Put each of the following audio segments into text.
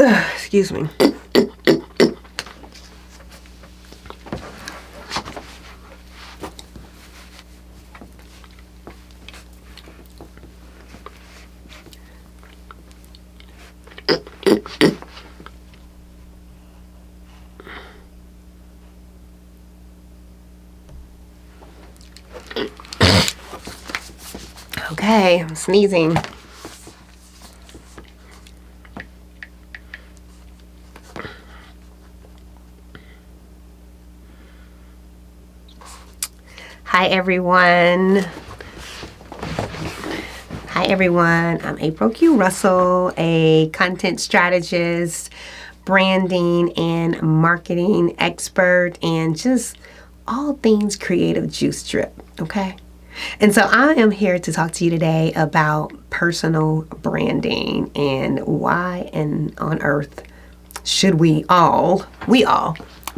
Excuse me. Okay, I'm sneezing. Hi everyone. I'm April Q. Russell, a content strategist, branding and marketing expert, and just all things creative juice drip. Okay. And so I am here to talk to you today about personal branding and why on earth should we all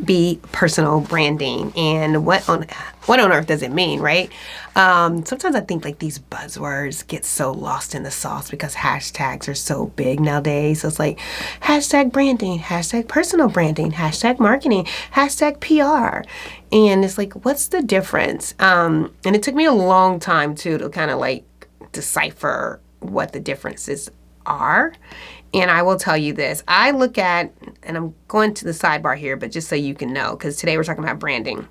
be personal branding, and what on earth does it mean, right? Sometimes I think like these buzzwords get so lost in the sauce because hashtags are so big nowadays. So it's like hashtag branding, hashtag personal branding, hashtag marketing, hashtag PR. And it's like, what's the difference? And it took me a long time too to kind of like decipher what the differences are. And I will tell you this, I look at, and I'm going to the sidebar here, but just so you can know, because today we're talking about branding.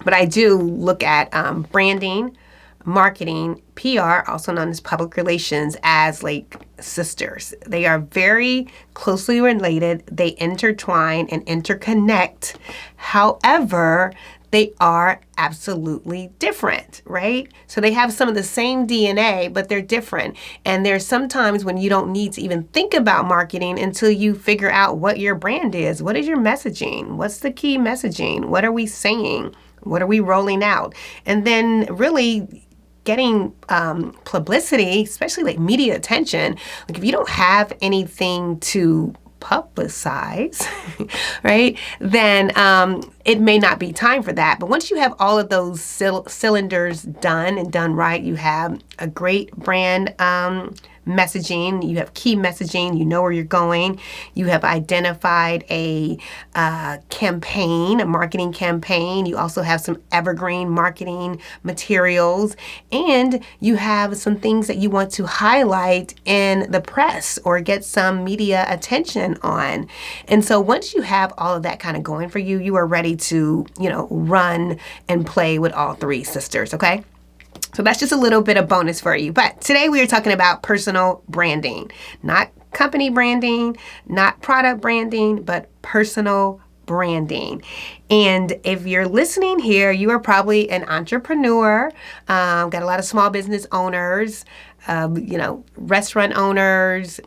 But I do look at branding, marketing, PR, also known as public relations, as like sisters. They are very closely related. They intertwine and interconnect. However, they are absolutely different, right? So they have some of the same DNA, but they're different. And there's sometimes when you don't need to even think about marketing until you figure out what your brand is. What is your messaging? What's the key messaging? What are we saying? What are we rolling out? And then really getting publicity, especially like media attention. Like if you don't have anything to publicize, right, then it may not be time for that. But once you have all of those cylinders done and done right, you have a great brand messaging, you have key messaging, you know where you're going, you have identified a campaign, a marketing campaign, you also have some evergreen marketing materials, and you have some things that you want to highlight in the press or get some media attention on. And so once you have all of that kind of going for you, you are ready to, run and play with all three sisters, okay? So that's just a little bit of bonus for you. But today we are talking about personal branding, not company branding, not product branding, but personal branding. And if you're listening here, you are probably an entrepreneur, got a lot of small business owners, restaurant owners,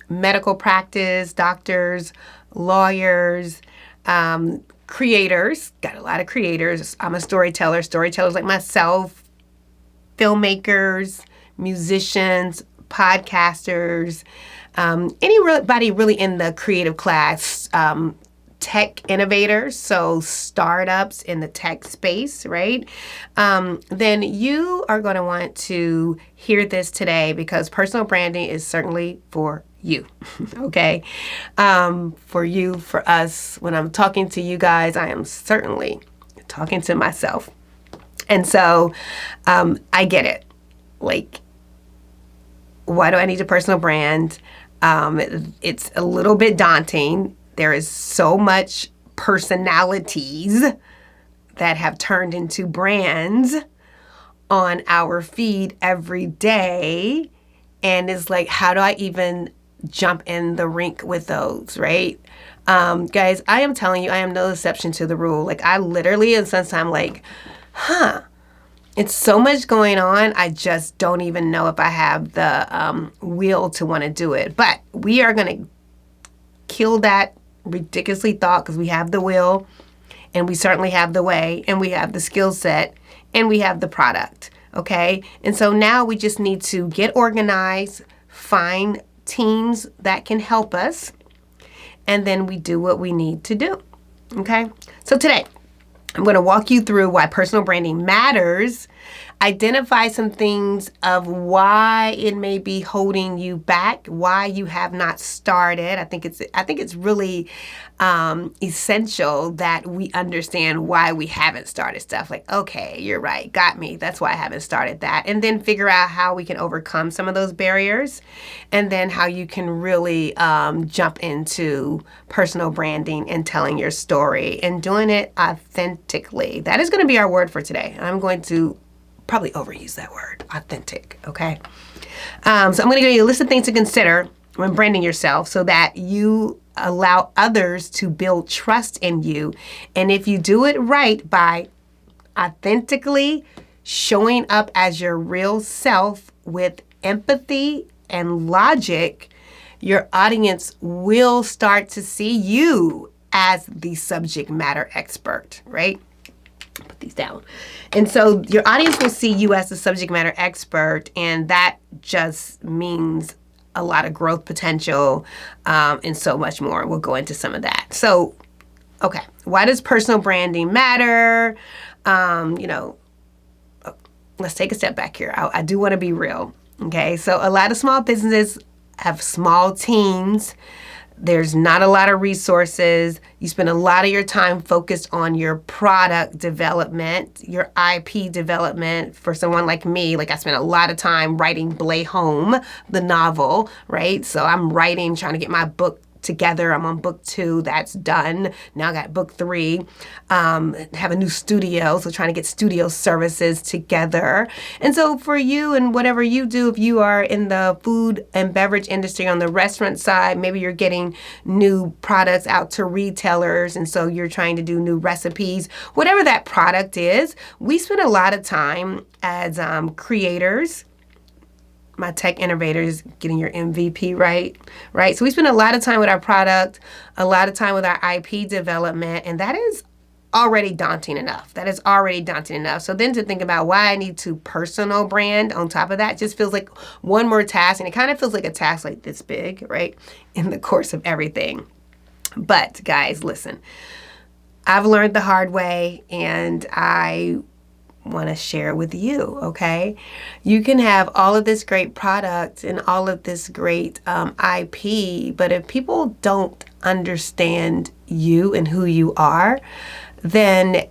medical practice, doctors, lawyers, creators, got a lot of creators. I'm a storytellers like myself, filmmakers, musicians, podcasters, anybody really in the creative class, tech innovators, so startups in the tech space, right? Then you are going to want to hear this today because personal branding is certainly for you, okay? For you, for us, when I'm talking to you guys, I am certainly talking to myself. And so I get it. Like, why do I need a personal brand? It's a little bit daunting. There is so much personalities that have turned into brands on our feed every day. And it's like, how do I even jump in the rink with those, right? Guys, I am telling you, I am no exception to the rule. Like, I literally, and sometimes I'm like, it's so much going on. I just don't even know if I have the will to want to do it. But we are going to kill that ridiculously thought because we have the will, and we certainly have the way, and we have the skill set, and we have the product. Okay? And so now we just need to get organized, find teams that can help us, and then we do what we need to do. Okay? So today, I'm going to walk you through why personal branding matters. identify some things of why it may be holding you back, why you have not started. I think it's really essential that we understand why we haven't started stuff. Like, okay, you're right, got me. That's why I haven't started that. And then figure out how we can overcome some of those barriers, and then how you can really jump into personal branding and telling your story and doing it authentically. That is going to be our word for today. I'm going to probably overuse that word, authentic, okay? So I'm going to give you a list of things to consider when branding yourself so that you allow others to build trust in you. And if you do it right by authentically showing up as your real self with empathy and logic, your audience will start to see you as the subject matter expert, right? Put these down. And so your audience will see you as the subject matter expert, and that just means a lot of growth potential and so much more. We'll go into some of that. So, okay, why does personal branding matter? Let's take a step back here. I do want to be real, okay? So a lot of small businesses have small teams. There's not a lot of resources. You spend a lot of your time focused on your product development, your IP development. For someone like me, like I spent a lot of time writing Blay Home, the novel, right? So I'm writing, trying to get my book together. I'm on book 2. That's done. Now I got book 3. Have a new studio, so trying to get studio services together. And so for you and whatever you do, if you are in the food and beverage industry on the restaurant side, maybe you're getting new products out to retailers, and so you're trying to do new recipes. Whatever that product is, we spend a lot of time as creators, my tech innovators, getting your MVP right? So we spend a lot of time with our product, a lot of time with our IP development, and that is already daunting enough. So then to think about why I need to personal brand on top of that just feels like one more task, and it kind of feels like a task like this big, right, in the course of everything. But guys, listen, I've learned the hard way, and I want to share with you, okay? You can have all of this great product and all of this great IP, but if people don't understand you and who you are, then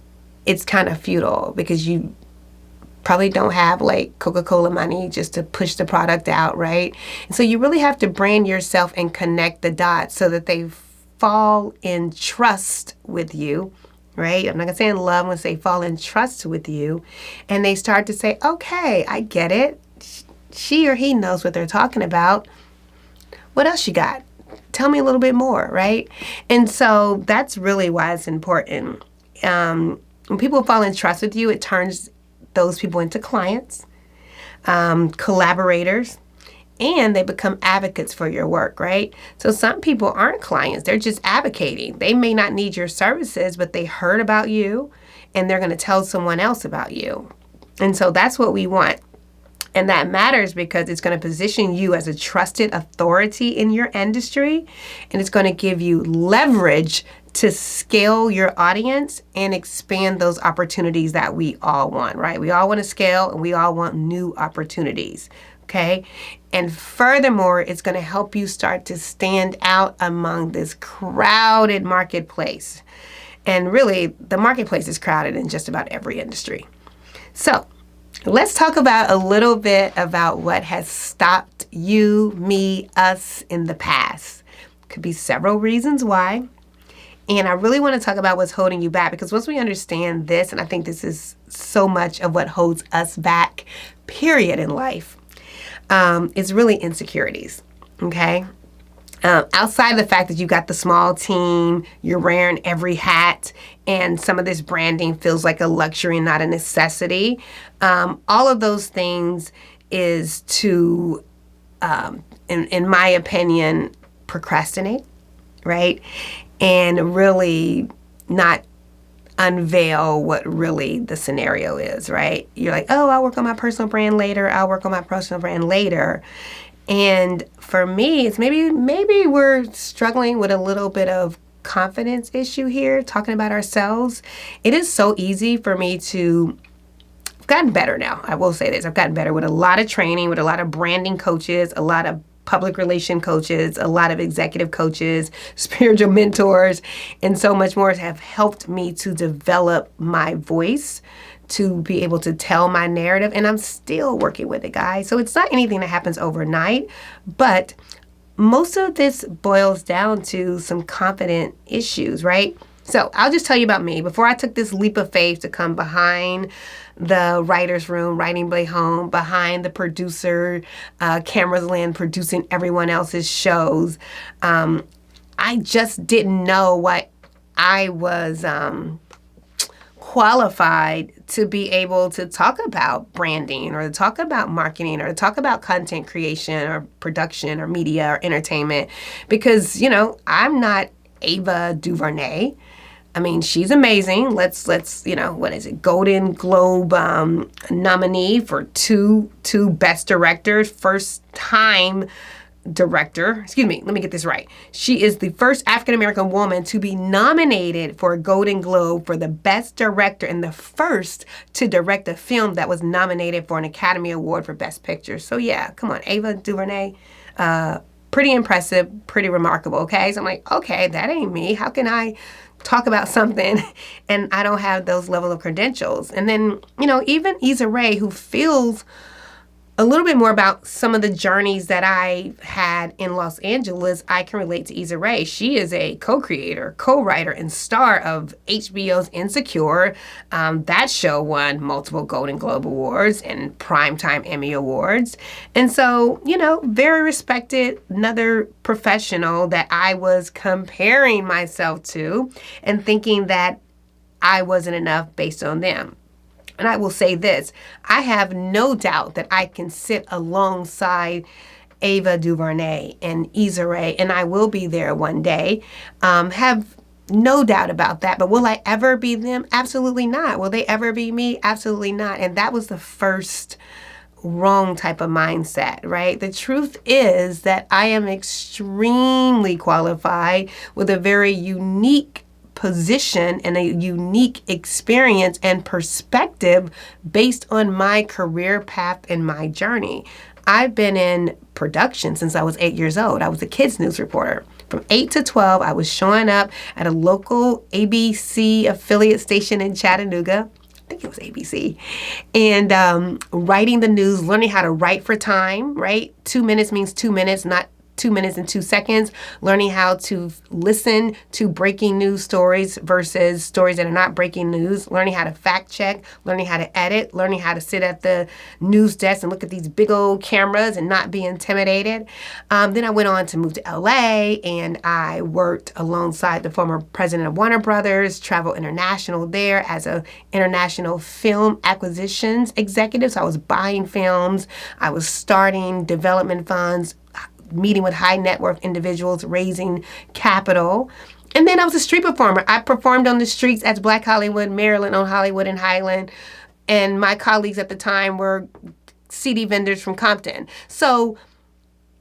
it's kind of futile, because you probably don't have like Coca-Cola money just to push the product out, right? And so you really have to brand yourself and connect the dots so that they fall in trust with you, right? I'm not going to say in love, I'm going to say fall in trust with you. And they start to say, okay, I get it. She or he knows what they're talking about. What else you got? Tell me a little bit more, right? And so that's really why it's important. When people fall in trust with you, it turns those people into clients, collaborators, and they become advocates for your work, right? So some people aren't clients, they're just advocating. They may not need your services, but they heard about you and they're going to tell someone else about you. And so that's what we want. And that matters because it's going to position you as a trusted authority in your industry, and it's going to give you leverage to scale your audience and expand those opportunities that we all want, right? We all want to scale, and we all want new opportunities, okay? And furthermore, it's going to help you start to stand out among this crowded marketplace. And really, the marketplace is crowded in just about every industry. So let's talk about a little bit about what has stopped you, me, us in the past. Could be several reasons why. And I really want to talk about what's holding you back, because once we understand this, and I think this is so much of what holds us back, period, in life, is really insecurities, okay? Outside of the fact that you got the small team, you're wearing every hat, and some of this branding feels like a luxury and not a necessity, all of those things is to, in my opinion, procrastinate, right? And really not unveil what really the scenario is, right? You're like, oh, I'll work on my personal brand later. And for me, it's maybe we're struggling with a little bit of confidence issue here, talking about ourselves. It is so easy for me to I've gotten better now. I will say this. I've gotten better with a lot of training, with a lot of branding coaches, a lot of public relation coaches, a lot of executive coaches, spiritual mentors, and so much more have helped me to develop my voice, to be able to tell my narrative. And I'm still working with it, guys. So it's not anything that happens overnight, but most of this boils down to some confident issues, right? So I'll just tell you about me. Before I took this leap of faith to come behind the writer's room, writing Blay home, behind the producer, cameras land, producing everyone else's shows, I just didn't know what I was qualified to be able to talk about branding or to talk about marketing or to talk about content creation or production or media or entertainment, because, I'm not Ava DuVernay. I mean, she's amazing. Let's what is it? Golden Globe nominee for two Best Directors, first time director. Excuse me, let me get this right. She is the first African-American woman to be nominated for a Golden Globe for the Best Director and the first to direct a film that was nominated for an Academy Award for Best Picture. So yeah, come on, Ava DuVernay. Pretty impressive, pretty remarkable, okay? So I'm like, okay, that ain't me. How can I talk about something and I don't have those level of credentials? And then, even Issa Rae, who feels a little bit more about some of the journeys that I had in Los Angeles, I can relate to Issa Rae. She is a co-creator, co-writer, and star of HBO's Insecure. That show won multiple Golden Globe Awards and Primetime Emmy Awards. And so, very respected, another professional that I was comparing myself to and thinking that I wasn't enough based on them. And I will say this, I have no doubt that I can sit alongside Ava DuVernay and Issa Rae, and I will be there one day. Have no doubt about that. But will I ever be them? Absolutely not. Will they ever be me? Absolutely not. And that was the first wrong type of mindset, right? The truth is that I am extremely qualified with a very unique position and a unique experience and perspective based on my career path and my journey. I've been in production since I was 8 years old. I was a kids news reporter. From 8 to 12, I was showing up at a local ABC affiliate station in Chattanooga. I think it was ABC, and writing the news, learning how to write for time, right? 2 minutes means 2 minutes, not 2 minutes and 2 seconds, learning how to listen to breaking news stories versus stories that are not breaking news, learning how to fact check, learning how to edit, learning how to sit at the news desk and look at these big old cameras and not be intimidated. Then I went on to move to LA, and I worked alongside the former president of Warner Brothers, travel international there as a international film acquisitions executive. So I was buying films, I was starting development funds, meeting with high net worth individuals, raising capital. And then I was a street performer. I performed on the streets at Black Hollywood, Maryland, on Hollywood and Highland. And my colleagues at the time were CD vendors from Compton. So,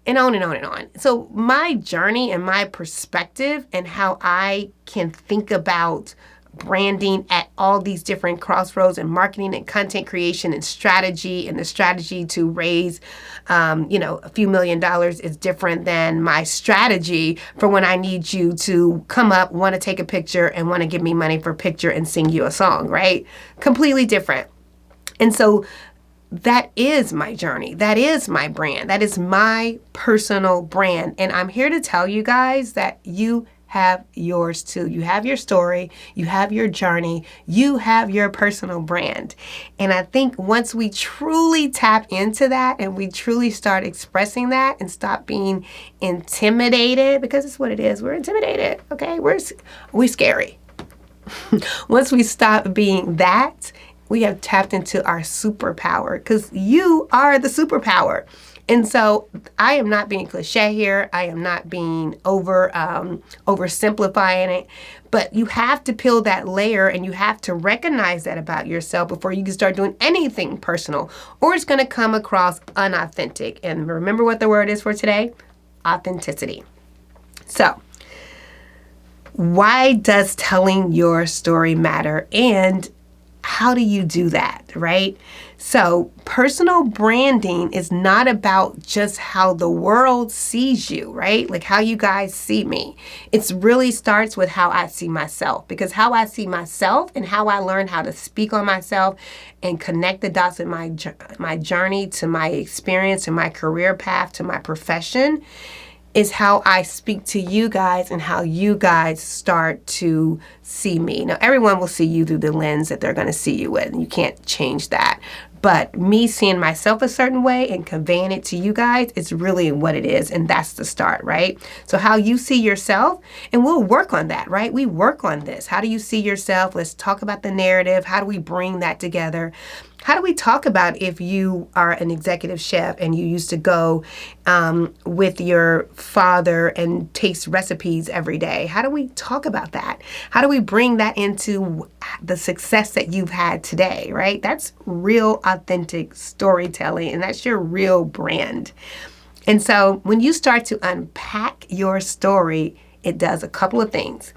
and on and on and on. So my journey and my perspective and how I can think about branding at all these different crossroads and marketing and content creation and strategy, and the strategy to raise, a few $1 million is different than my strategy for when I need you to come up, want to take a picture, and want to give me money for a picture and sing you a song, right? Completely different. And so that is my journey. That is my brand. That is my personal brand. And I'm here to tell you guys that you have yours too. You have your story, you have your journey, you have your personal brand. And I think once we truly tap into that and we truly start expressing that and stop being intimidated, because it's what it is, we're intimidated, okay? We're scary. Once we stop being that, we have tapped into our superpower, because you are the superpower. And so I am not being cliche here. I am not being oversimplifying it. But you have to peel that layer, and you have to recognize that about yourself before you can start doing anything personal, or it's going to come across unauthentic. And remember what the word is for today? Authenticity. So why does telling your story matter? And how do you do that, right? So personal branding is not about just how the world sees you, right? Like how you guys see me. It really starts with how I see myself, because how I see myself and how I learn how to speak on myself and connect the dots in my journey to my experience and my career path to my profession is how I speak to you guys and how you guys start to see me. Now, everyone will see you through the lens that they're going to see you with, and you can't change that. But me seeing myself a certain way and conveying it to you guys is really what it is, and that's the start, right? So how you see yourself, and we'll work on that, right? We work on this. How do you see yourself? Let's talk about the narrative. How do we bring that together? How do we talk about if you are an executive chef and you used to go with your father and taste recipes every day? How do we talk about that? How do we bring that into the success that you've had today, right? That's real, authentic storytelling, and that's your real brand. And so when you start to unpack your story, it does a couple of things.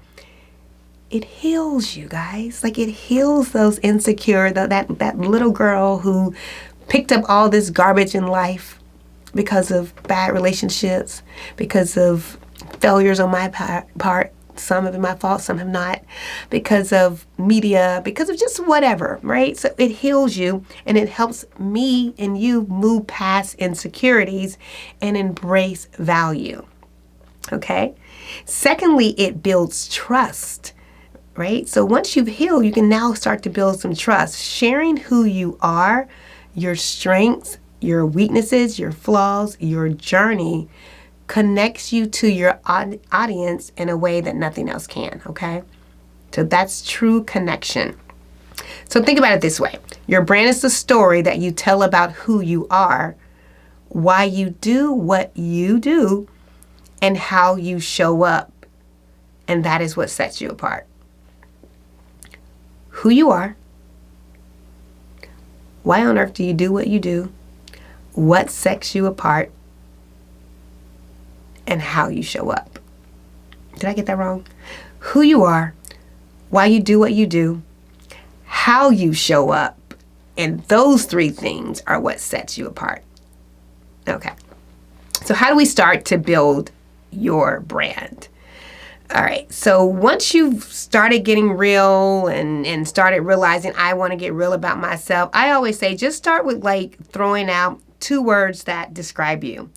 It heals you guys. Like it heals those insecure, that little girl who picked up all this garbage in life because of bad relationships, because of failures on my part. Some have been my fault, some have not, because of media, because of just whatever, right? So it heals you and it helps me and you move past insecurities and embrace value. Okay? Secondly, it builds trust. Right? So once you've healed, you can now start to build some trust. Sharing who you are, your strengths, your weaknesses, your flaws, your journey connects you to your audience in a way that nothing else can, okay? So that's true connection. So think about it this way. Your brand is the story that you tell about who you are, why you do what you do, and how you show up. And that is what sets you apart. Who you are, why on earth do you do what you do, what sets you apart, and how you show up. Did I get that wrong? Who you are, why you do what you do, how you show up, and those three things are what sets you apart. Okay, so how do we start to build your brand? All right, so once you've started getting real and started realizing I want to get real about myself, I always say just start with like throwing out 2 words that describe you.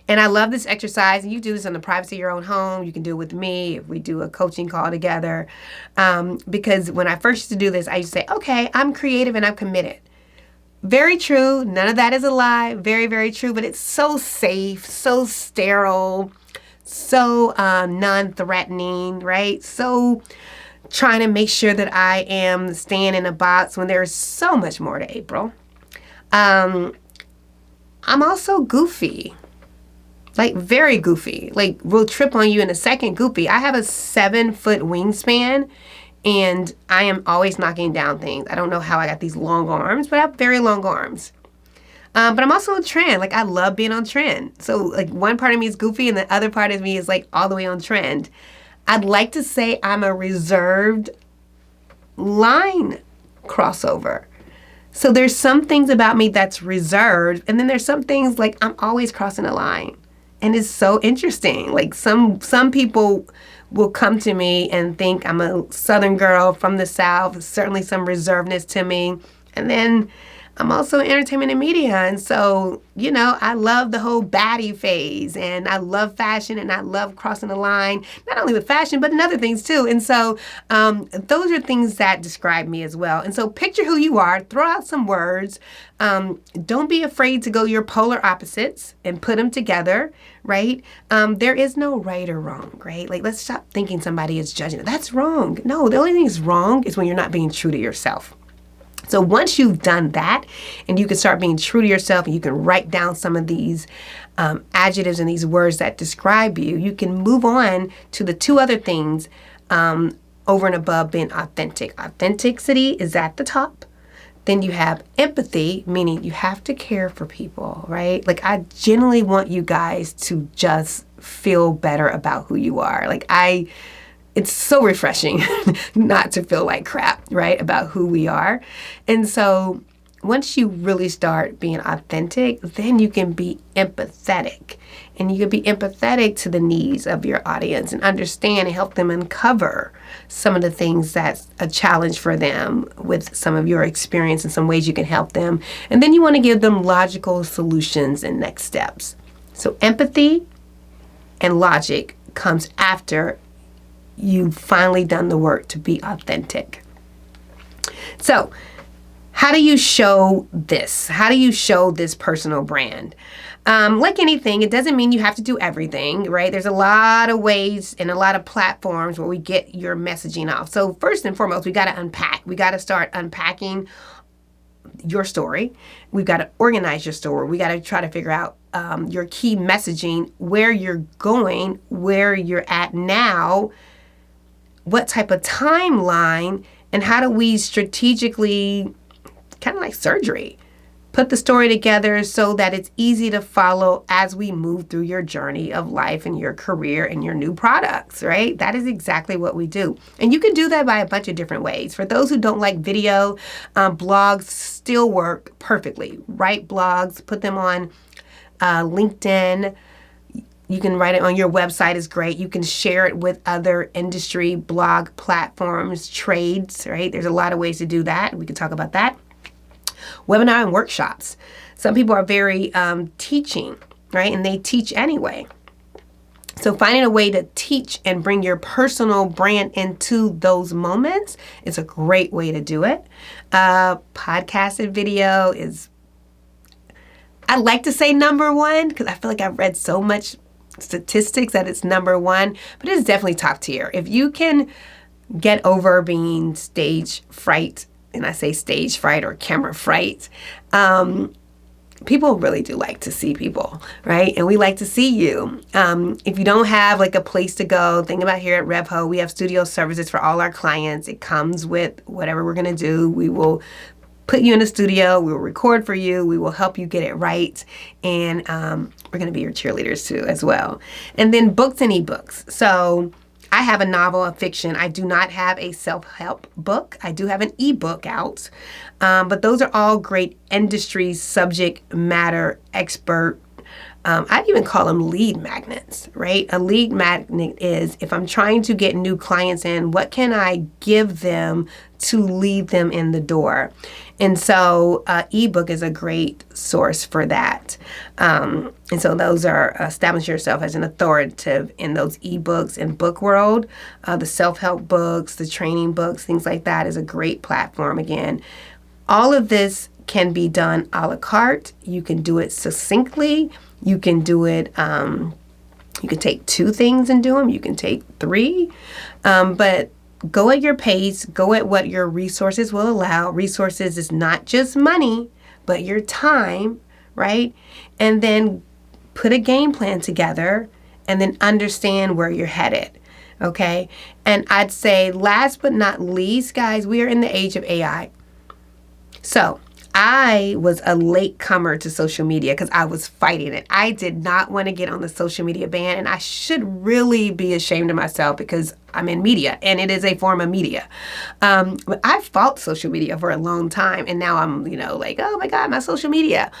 And I love this exercise, and you do this in the privacy of your own home. You can do it with me if we do a coaching call together. Because when I first used to do this, I used to say, okay, I'm creative and I'm committed. Very true. None of that is a lie. Very, very true. But it's so safe, so sterile, so non-threatening, right? So trying to make sure that I am staying in a box when there's so much more to April. I'm also goofy, like very goofy, like we'll trip on you in a second goofy. I have a 7-foot wingspan and I am always knocking down things. I don't know how I got these long arms, but I have very long arms. But I'm also on trend. Like I love being on trend. So like one part of me is goofy and the other part of me is like all the way on trend. I'd like to say I'm a reserved line crossover. So there's some things about me that's reserved, and then there's some things like I'm always crossing a line. And it's so interesting. Like some people will come to me and think I'm a Southern girl from the South, certainly some reservedness to me. And then I'm also in entertainment and media. And so, you know, I love the whole baddie phase and I love fashion and I love crossing the line, not only with fashion, but in other things too. And so those are things that describe me as well. And so picture who you are, throw out some words. Don't be afraid to go your polar opposites and put them together, right? There is no right or wrong, right? Like, let's stop thinking somebody is judging. That's wrong. No, the only thing that's wrong is when you're not being true to yourself. So once you've done that and you can start being true to yourself and you can write down some of these adjectives and these words that describe you, you can move on to the 2 other things over and above being authentic. Authenticity is at the top. Then you have empathy, meaning you have to care for people, right? Like I genuinely want you guys to just feel better about who you are. Like it's so refreshing not to feel like crap, right, about who we are. And so once you really start being authentic, then you can be empathetic. And you can be empathetic to the needs of your audience and understand and help them uncover some of the things that's a challenge for them with some of your experience and some ways you can help them. And then you want to give them logical solutions and next steps. So empathy and logic comes after you've finally done the work to be authentic. So, how do you show this? How do you show this personal brand? Like anything, it doesn't mean you have to do everything, right? There's a lot of ways and a lot of platforms where we get your messaging off. So first and foremost, we got to unpack. We got to start unpacking your story. We've got to organize your story. We got to try to figure out your key messaging, where you're going, where you're at now, what type of timeline, and how do we strategically, kind of like surgery, put the story together so that it's easy to follow as we move through your journey of life and your career and your new products, right? That is exactly what we do. And you can do that by a bunch of different ways. For those who don't like video, blogs still work perfectly. Write blogs, put them on LinkedIn. You can write it on your website is great. You can share it with other industry blog platforms, trades, right? There's a lot of ways to do that. We can talk about that. Webinar and workshops. Some people are very teaching, right? And they teach anyway. So finding a way to teach and bring your personal brand into those moments is a great way to do it. Podcasted video is, I like to say number one because I feel like I've read so much statistics that it's number one, but it's definitely top tier. If you can get over being stage fright, and I say stage fright or camera fright, people really do like to see people, right? And we like to see you. If you don't have like a place to go, think about here at RevHo, we have studio services for all our clients. It comes with whatever we're going to do. We will put you in a studio. We will record for you. We will help you get it right. And we're going to be your cheerleaders too as well. And then books and ebooks. So I have a novel of fiction. I do not have a self-help book. I do have an ebook out. But those are all great industry subject matter expert. I'd even call them lead magnets, right? A lead magnet is if I'm trying to get new clients in, what can I give them to lead them in the door? And so ebook is a great source for that. And so those are establish yourself as an authoritative in those ebooks and book world. The self-help books, the training books, things like that is a great platform. Again, all of this can be done a la carte. You can do it succinctly. You can do it, you can take 2 things and do them. You can take 3. But go at your pace. Go at what your resources will allow. Resources is not just money, but your time, right? And then put a game plan together and then understand where you're headed, okay? And I'd say last but not least, guys, we are in the age of AI. So I was a late comer to social media because I was fighting it. I did not want to get on the social media ban, and I should really be ashamed of myself because I'm in media and it is a form of media. But I fought social media for a long time, and now I'm, like, oh my God, my social media.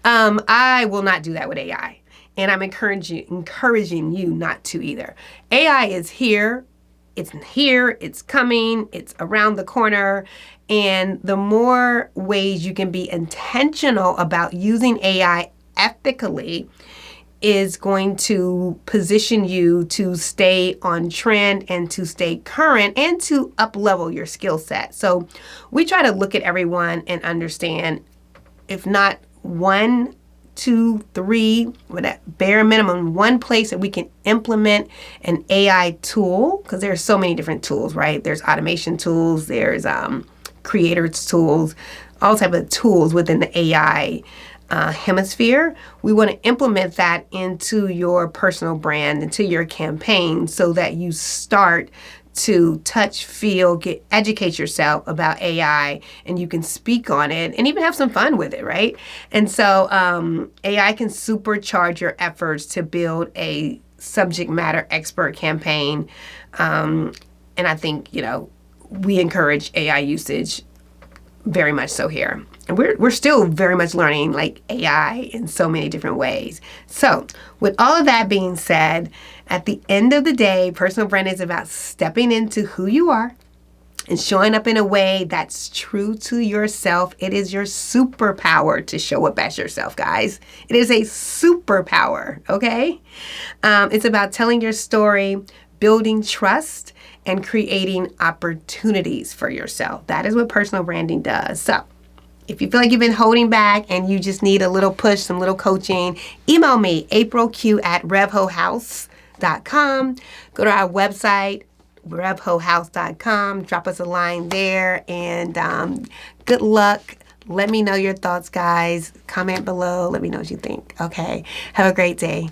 I will not do that with AI, and I'm encouraging you not to either. AI is here. It's coming, it's around the corner, and the more ways you can be intentional about using AI ethically is going to position you to stay on trend and to stay current and to up-level your skill set. So we try to look at everyone and understand, if not 1, 2, 3, with at bare minimum, 1 place that we can implement an AI tool, because there are so many different tools, right? There's automation tools, there's creators tools, all type of tools within the AI hemisphere. We want to implement that into your personal brand, into your campaign, so that you start to touch, feel, educate yourself about AI, and you can speak on it and even have some fun with it, right? And so AI can supercharge your efforts to build a subject matter expert campaign. And I think, we encourage AI usage very much so here. And we're still very much learning like AI in so many different ways. So with all of that being said, at the end of the day, personal branding is about stepping into who you are and showing up in a way that's true to yourself. It is your superpower to show up as yourself, guys. It is a superpower, okay? It's about telling your story, building trust, and creating opportunities for yourself. That is what personal branding does. So if you feel like you've been holding back and you just need a little push, some little coaching, email me, aprilq@revhohouse.com. Go to our website, revhohouse.com. Drop us a line there, and good luck. Let me know your thoughts, guys. Comment below. Let me know what you think. Okay. Have a great day.